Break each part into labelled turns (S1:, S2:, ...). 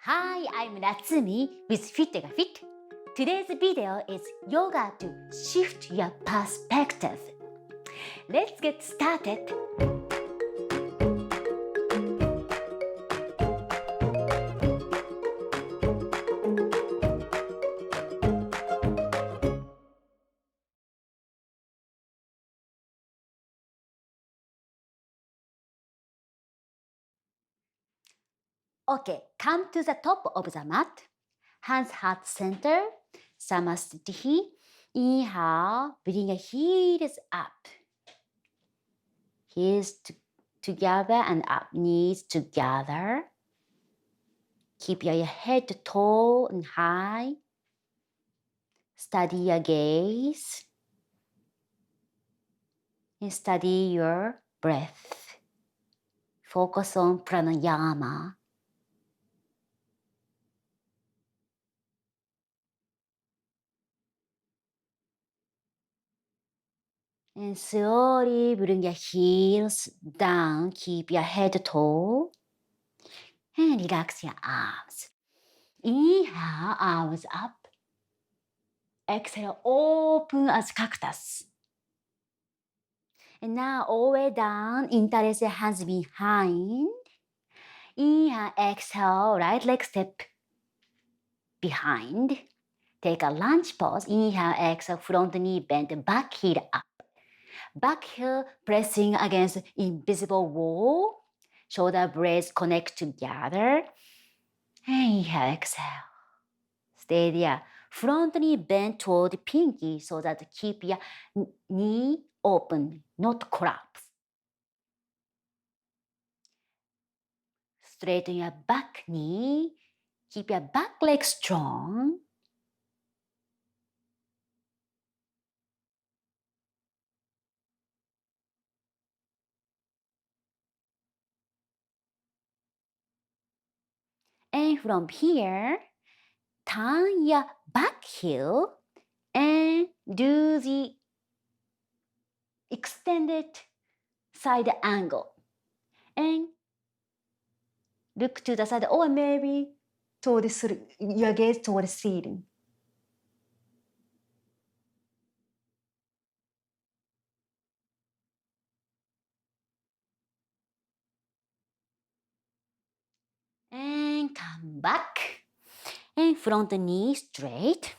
S1: Hi, I'm Natsumi with fitYOGAfit. Today's video is yoga to shift your perspective. Let's get started. Okay, come to the top of the mat. Hands heart center. Namaste. Inhale, bring your heels up. Heels together and up, knees together. Keep your head tall and high. Steady your gaze. And study your breath. Focus on pranayama. And slowly bring your heels down. Keep your head tall. And relax your arms. Inhale, arms up. Exhale, open as cactus. And now all the way down, interlace your hands behind. Inhale, exhale, right leg step behind. Take a lunge pose. Inhale, exhale, front knee bend, back heel up. Back heel pressing against invisible wall. Shoulder blades connect together. And inhale, exhale. Stay there. Front knee bend toward pinky so that keep your knee open, not collapse. Straighten your back knee. Keep your back leg strong. And from here, turn your back heel and do the extended side angle. And look to the side or maybe towards your gaze toward the ceiling. And come back. And front knee straight.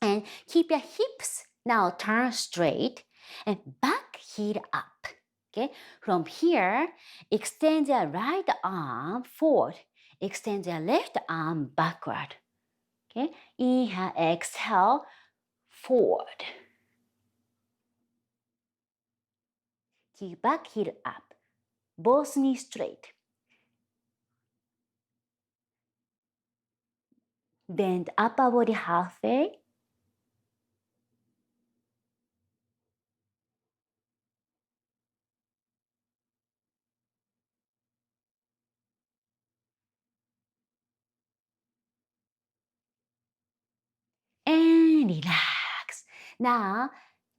S1: And keep your hips now turn straight and back heel up. Okay, from here, extend your right arm forward. Extend your left arm backward. Okay, inhale, exhale, forward. Keep back heel up. Both knees straight. Bend upper body halfway. And relax. Now,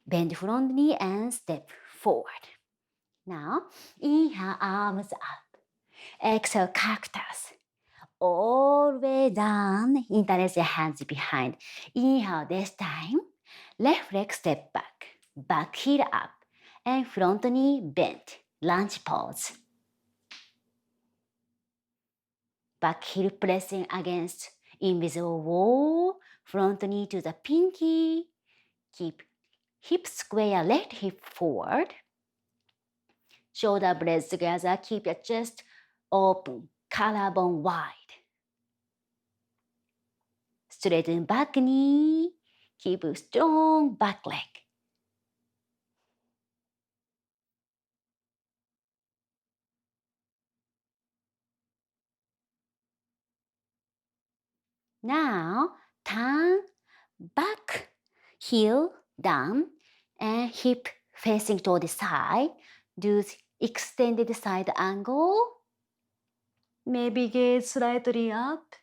S1: bend front knee and step forward. Now, inhale, arms up. Exhale, cactus. All the way down. Interlace your hands behind. Inhale this time. Left leg step back. Back heel up. And front knee bent. Lunge pose. Back heel pressing against invisible wall. Front knee to the pinky. Keep hip square, left hip forward. Shoulder blades together. Keep your chest open. Collarbone wide. Straighten back knee. Keep a strong back leg. Now, turn back, heel down, and hip facing toward the side. Do the extended side angle. Maybe gaze slightly up.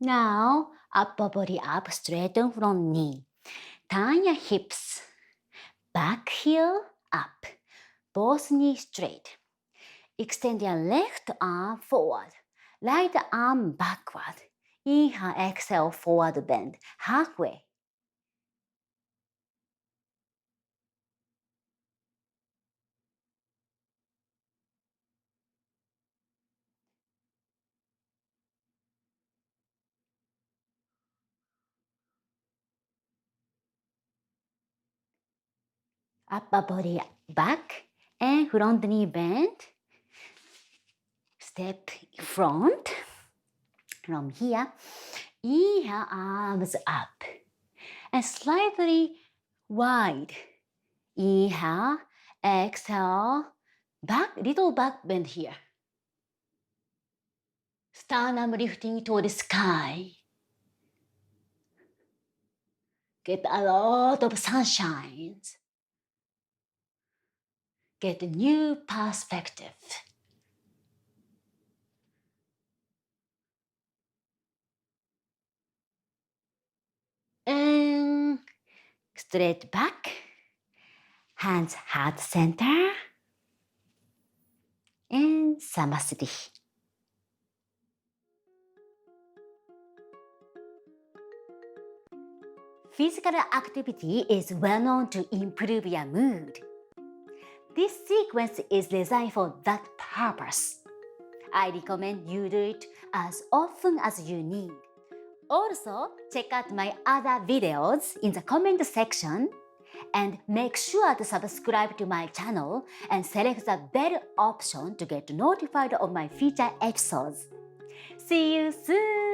S1: Now, Upper body up, straighten front knee. Turn your hips. Back heel up. Both knees straight. Extend your left arm forward. Right arm backward. Inhale, exhale, forward bend. Halfway. Upper body back and front knee bend. Step front. From here, inhale, arms up and slightly wide. Inhale, exhale, back, little back bend here. Sternum lifting toward the sky. Get a lot of sunshine. Get a new perspective. And straight back. Hands heart center. And Namaste. Physical activity is well known to improve your mood. This sequence is designed for that purpose. I recommend you do it as often as you need. Also, check out my other videos in the comment section and make sure to subscribe to my channel and select the bell option to get notified of my future episodes. See you soon!